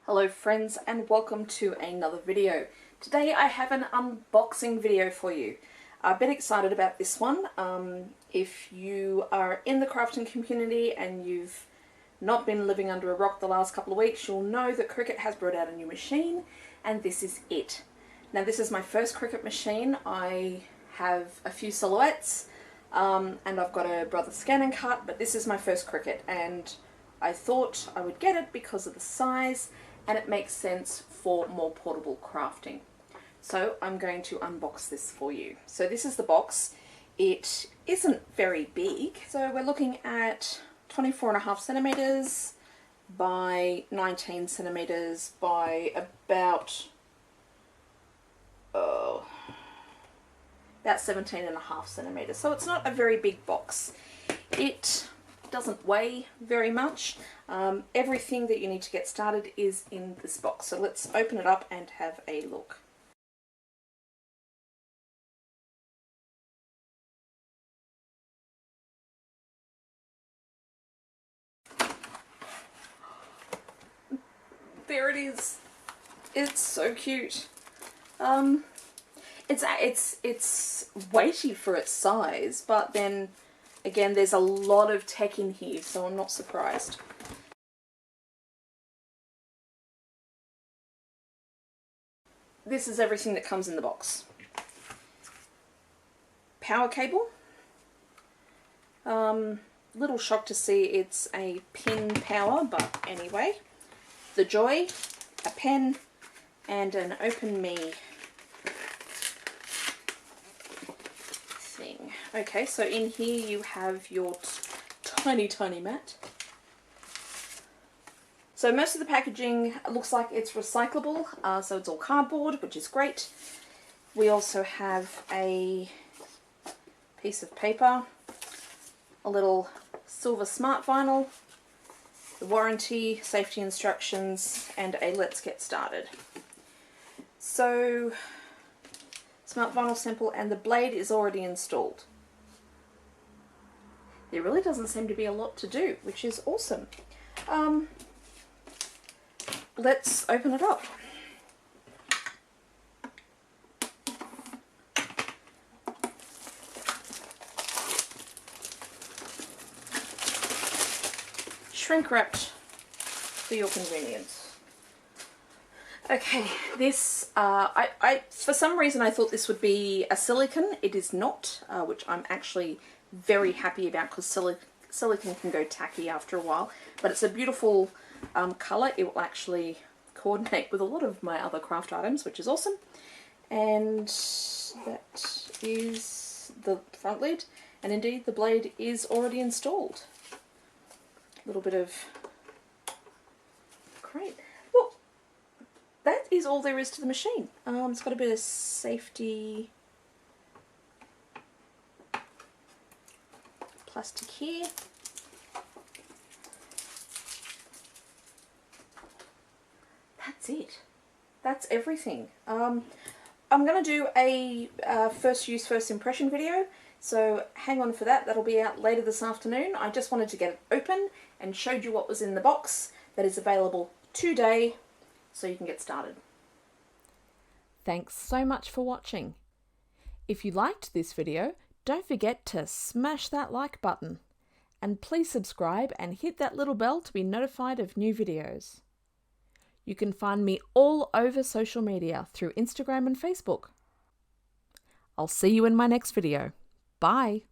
Hello friends and welcome to another video. Today I have an unboxing video for you. I'm a bit excited about this one. If you are in the crafting community and you've not been living under a rock the last couple of weeks, you'll know that Cricut has brought out a new machine, and this is it. Now this is my first Cricut machine. I have a few silhouettes and I've got a Brother Scan and Cut, but this is my first Cricut and I thought I would get it because of the size and it makes sense for more portable crafting. So I'm going to unbox this for you. So this is the box. It isn't very big, so we're looking at 24.5 centimeters by 19 centimeters by about 17.5 centimeters. So it's not a very big box. It doesn't weigh very much. Everything that you need to get started is in this box. So let's open it up and have a look. There it is. It's so cute. It's weighty for its size, but then again, there's a lot of tech in here, so I'm not surprised. This is everything that comes in the box. Power cable. Little shock to see it's a pin power, but anyway. The Joy, a pen, and an Open Me thing. Okay, so in here you have your tiny mat. So most of the packaging looks like it's recyclable, so it's all cardboard, which is great. We also have a piece of paper, a little silver smart vinyl, the warranty, safety instructions, and a let's get started. So, smart vinyl sample, and the blade is already installed. There really doesn't seem to be a lot to do, which is awesome. Let's open it up. Shrink wrapped for your convenience. Okay, this, for some reason I thought this would be a silicone. It is not, which I'm actually very happy about because silicone can go tacky after a while, but it's a beautiful colour. It will actually coordinate with a lot of my other craft items, which is awesome. And that is the front lid, and indeed the blade is already installed. A little bit of great. Well, that is all there is to the machine. It's got a bit of safety plastic here. That's it. That's everything. I'm going to do a first use, first impression video, so hang on for that. That'll be out later this afternoon. I just wanted to get it open and showed you what was in the box that is available today, so you can get started. Thanks so much for watching. If you liked this video, don't forget to smash that like button. And please subscribe and hit that little bell to be notified of new videos. You can find me all over social media through Instagram and Facebook. I'll see you in my next video. Bye!